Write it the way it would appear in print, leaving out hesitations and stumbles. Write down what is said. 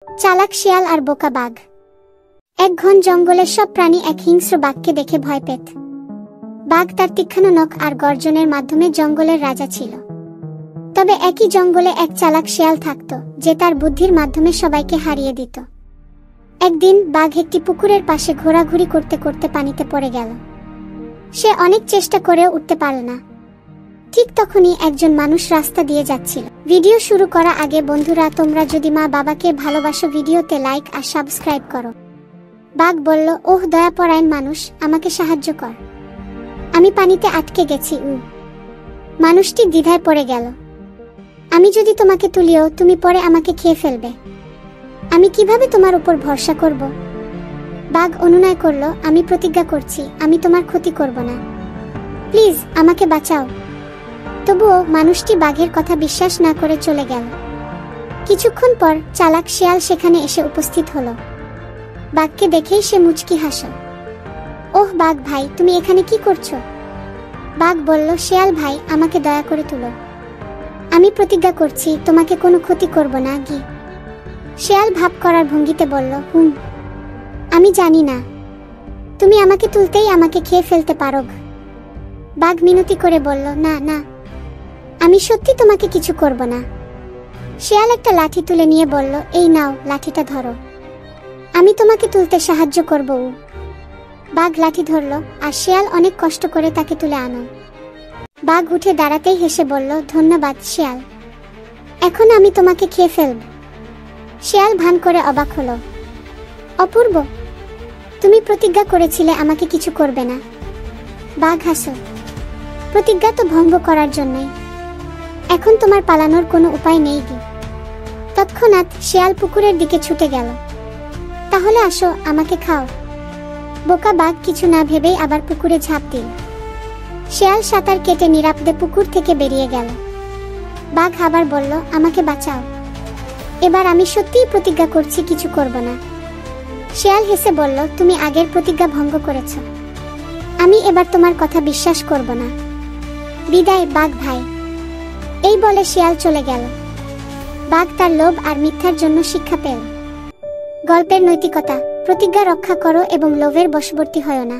চালাক শিয়াল আর বোকা বাঘ। এক ঘন জঙ্গলের সব প্রাণী এক হিংস্র বাঘকে দেখে ভয় পেত। বাঘ তার তীক্ষ্ণ নখ আর গর্জনের মাধ্যমে জঙ্গলের রাজা ছিল। তবে একই জঙ্গলে এক চালাক শিয়াল থাকত, যে তার বুদ্ধির মাধ্যমে সবাইকে হারিয়ে দিত। একদিন বাঘ একটি পুকুরের পাশে ঘোরাঘুরি করতে করতে পানিতে পড়ে গেল। সে অনেক চেষ্টা করেও উঠতে পারল না। ঠিক তখনই একজন মানুষ রাস্তা দিয়ে যাচ্ছিল। ভিডিও শুরু করা আগে বন্ধুরা, তোমরা যদি মা বাবাকে ভালোবাসো ভিডিওতে লাইক আর সাবস্ক্রাইব করো। বাঘ বলল, ওহ দয়াপরায়ণ মানুষ, আমাকে সাহায্য কর, আমি পানিতে আটকে গেছি। মানুষটি দ্বিধায় পড়ে গেল। আমি যদি তোমাকে তুলিও, তুমি পরে আমাকে খেয়ে ফেলবে। আমি কিভাবে তোমার উপর ভরসা করব? বাঘ অনুনয় করল, আমি প্রতিজ্ঞা করছি আমি তোমার ক্ষতি করব না, প্লিজ আমাকে বাঁচাও। তবুও মানুষটি বাঘের কথা বিশ্বাস না করে চলে গেল। কিছুক্ষণ পর চালাক শিয়াল সেখানে এসে উপস্থিত হলো। বাঘকে দেখেই সে মুচকি হাসল। ওহ বাঘ ভাই, তুমি এখানে কি করছো? বাঘ বলল, শিয়াল ভাই, আমাকে দয়া করে তুলো, আমি প্রতিজ্ঞা করছি তোমাকে কোনো ক্ষতি করব না। গি শিয়াল ভাব করার ভঙ্গিতে বলল, আমি জানি না, তুমি আমাকে তুলতেই আমাকে খেয়ে ফেলতে পারো। বাঘ মিনতি করে বলল, না না, আমি সত্যি তোমাকে কিছু করব না। শিয়াল একটা লাঠি তুলে নিয়ে বলল, এই নাও, লাঠিটা ধরো, আমি তোমাকে তুলতে সাহায্য করব। বাঘ লাঠি ধরল আর শিয়াল অনেক কষ্ট করে তাকে তুলে আনো। বাঘ উঠে দাঁড়াতেই হেসে বলল, ধন্যবাদ শিয়াল, এখন আমি তোমাকে খেয়ে ফেলব। শিয়াল ভান করে অবাক হলো। অপূর্ব, তুমি প্রতিজ্ঞা করেছিলে আমাকে কিছু করবে না। বাঘ হাসল, প্রতিজ্ঞা তো ভঙ্গ করার জন্যই, এখন তোমার পালানোর কোনো উপায় নেই। তৎক্ষণাৎ শিয়াল পুকুরের দিকে ছুটে গেল। তাহলে আসো, আমাকে খাও। বোকা বাঘ কিছু না ভেবেই আবার পুকুরে ঝাঁপ দিল। শিয়াল সাঁতার কেটে নিরাপদে পুকুর থেকে বেরিয়ে গেল। বাঘ আবার বলল, আমাকে বাঁচাও, এবার আমি সত্যিই প্রতিজ্ঞা করছি কিছু করব না। শিয়াল হেসে বলল, তুমি আগের প্রতিজ্ঞা ভঙ্গ করেছ, আমি এবার তোমার কথা বিশ্বাস করব না। বিদায় বাঘ ভাই। এই বলে শিয়াল চলে গেল। বাঘ তার লোভ আর মিথ্যার জন্য শিক্ষা পেল। গল্পের নৈতিকতা, প্রতিজ্ঞা রক্ষা করো এবং লোভের বশবর্তী হয়ো না।